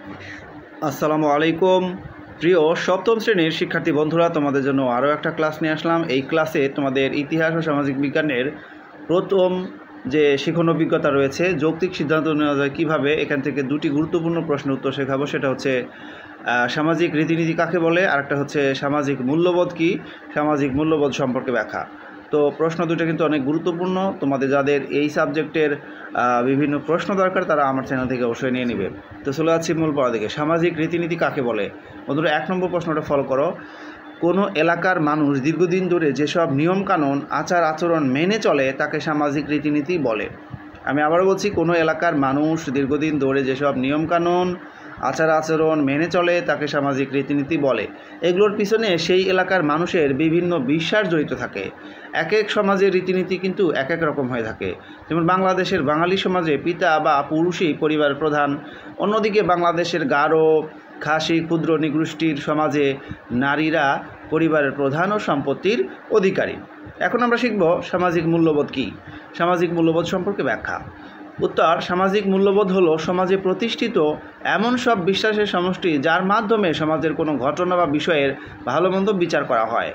আসসালামু আলাইকুম প্রিয় সপ্তম শ্রেণীর শিক্ষার্থী বন্ধুরা, তোমাদের জন্য আরও একটা ক্লাস নিয়ে আসলাম। এই ক্লাসে তোমাদের ইতিহাস ও সামাজিক বিজ্ঞানের প্রথম যে শিখন অভিজ্ঞতা রয়েছে, যৌক্তিক সিদ্ধান্ত নেওয়া যায় কীভাবে, এখান থেকে দুটি গুরুত্বপূর্ণ প্রশ্নের উত্তর শেখাবো। সেটা হচ্ছে সামাজিক রীতিনীতি কাকে বলে, আর একটা হচ্ছে সামাজিক মূল্যবোধ কী, সামাজিক মূল্যবোধ সম্পর্কে ব্যাখ্যা। তো প্রশ্ন দুটো কিন্তু অনেক গুরুত্বপূর্ণ। তোমাদের যাদের এই সাবজেক্টের বিভিন্ন প্রশ্ন দরকার তারা আমার চ্যানেল থেকে অবশ্যই নিয়ে নেবে। তো চলে যাচ্ছি মূল পড়া দিকে। সামাজিক রীতিনীতি কাকে বলে? বন্ধুরা, 1 নম্বর প্রশ্নটা ফলো করো। কোনো এলাকার মানুষ দীর্ঘদিন ধরে যেসব নিয়মকানুন আচার আচরণ মেনে চলে তাকে সামাজিক রীতিনীতি বলে। আমি আবারও বলছি, কোনো এলাকার মানুষ দীর্ঘদিন ধরে যেসব নিয়মকানুন আচার আচরণ মেনে চলে তাকে সামাজিক রীতিনীতি বলে। এগুলোর পিছনে সেই এলাকার মানুষের বিভিন্ন বিশ্বাস জড়িত থাকে। এক এক সমাজের রীতিনীতি কিন্তু এক এক রকম হয়ে থাকে। যেমন বাংলাদেশের বাঙালি সমাজে পিতা বা পুরুষই পরিবারের প্রধান, অন্যদিকে বাংলাদেশের গারো, খাসি, ক্ষুদ্র নৃগোষ্ঠীর সমাজে নারীরা পরিবারের প্রধান ও সম্পত্তির অধিকারী। এখন আমরা শিখব সামাজিক মূল্যবোধ কী। সামাজিক মূল্যবোধ সম্পর্কে ব্যাখ্যা। উত্তর: সামাজিক মূল্যবোধ হলো সমাজে প্রতিষ্ঠিত এমন সব বিশ্বাসের সমষ্টি যার মাধ্যমে সমাজের কোনো ঘটনা বা বিষয়ের ভালো মন্দ বিচার করা হয়।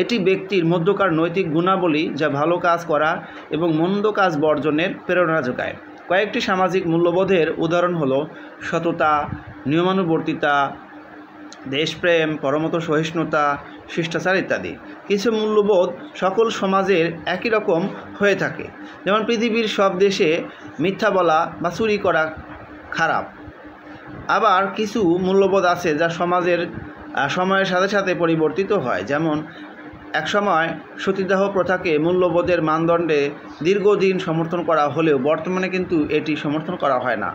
এটি ব্যক্তির মধ্যকার নৈতিক গুণাবলী যা ভালো কাজ করা এবং মন্দ কাজ বর্জনের প্রেরণা যোগায়। কয়েকটি সামাজিক মূল্যবোধের উদাহরণ হলো সততা, নিয়মানুবর্তিতা, দেশপ্রেম, পরমত সহিষ্ণুতা, শিষ্টাচার ইত্যাদি। কিছু মূল্যবোধ সকল সমাজের একই রকম হয়ে থাকে, যেমন পৃথিবীর সব দেশে মিথ্যা বলা বা চুরি করা খারাপ। আবার কিছু মূল্যবোধ আছে যা সময়ের সাথে সাথে পরিবর্তিত হয়, যেমন একসময় সতীদাহ প্রথাকে মূল্যবোধের মানদণ্ডে দীর্ঘদিন সমর্থন করা হলেও বর্তমানে কিন্তু এটি সমর্থন করা হয় না।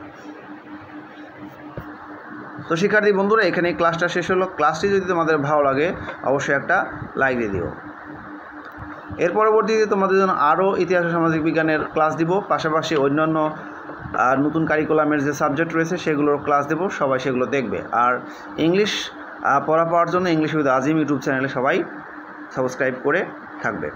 তো শিক্ষার্থী বন্ধুরা, এখানে ক্লাসটা শেষ হলো। ক্লাসটি যদি তোমাদের ভালো লাগে অবশ্যই একটা লাইক দিয়ে দিও। এর পরবর্তীতে তোমাদের জন্য আরও ইতিহাস ও সামাজিক বিজ্ঞানের ক্লাস দিব, পাশাপাশি অন্যান্য নতুন কারিকুলামের যে সাবজেক্ট রয়েছে সেগুলোর ক্লাস দেব। সবাই সেগুলো দেখবে। আর ইংলিশ পড়া পাওয়ার জন্য ইংলিশ উইথ আজিম ইউটিউব চ্যানেলে সবাই সাবস্ক্রাইব করে থাকবে।